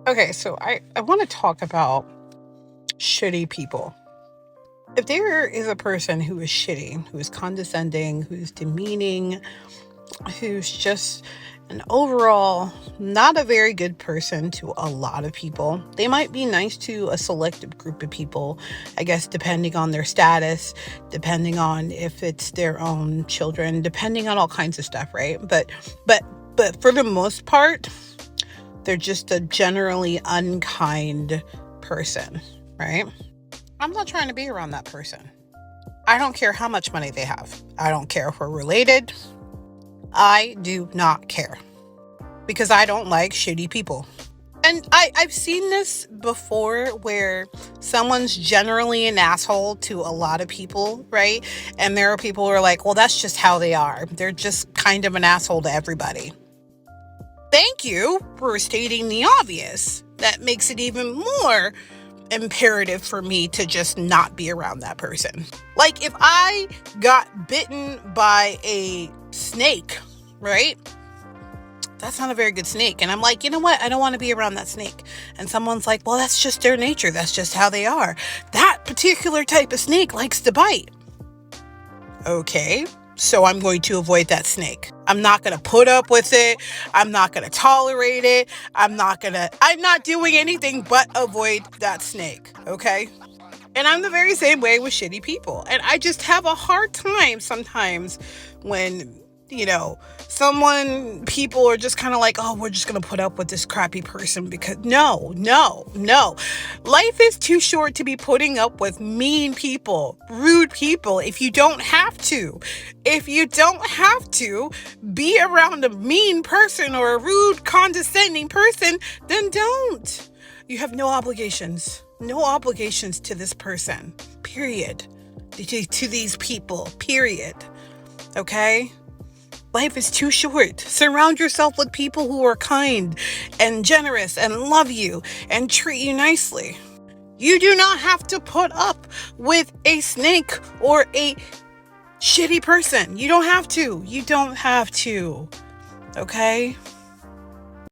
Okay, so I want to talk about shitty people. If there is a person who is shitty, who is condescending, who's demeaning, who's just an overall not a very good person to a lot of people, they might be nice to a selective group of people, I guess, depending on their status, depending on if it's their own children, depending on all kinds of stuff, right? But, but for the most part, they're just a generally unkind person, right? I'm not trying to be around that person. I don't care how much money they have. I don't care if we're related. I do not care because I don't like shitty people. And I've seen this before where someone's generally an asshole to a lot of people, right? And there are people who are like, well, that's just how they are. They're just kind of an asshole to everybody. Thank you for stating the obvious. That makes it even more imperative for me to just not be around that person. Like if I got bitten by a snake, right? That's not a very good snake. And I'm like, you know what? I don't want to be around that snake. And someone's like, well, that's just their nature. That's just how they are. That particular type of snake likes to bite. Okay, so I'm going to avoid that snake. I'm not going to put up with it. I'm not going to tolerate it. I'm not doing anything but avoid that snake. Okay. And I'm the very same way with shitty people. And I just have a hard time sometimes when, people are just kind of like, oh, we're just going to put up with this crappy person because no. Life is too short to be putting up with mean people, rude people if you don't have to. If you don't have to be around a mean person or a rude, condescending person, then don't. You have no obligations. No obligations to this person, period. To these people, period. Okay? Life is too short. Surround yourself with people who are kind and generous and love you and treat you nicely. You do not have to put up with a snake or a shitty person. You don't have to. You don't have to. Okay?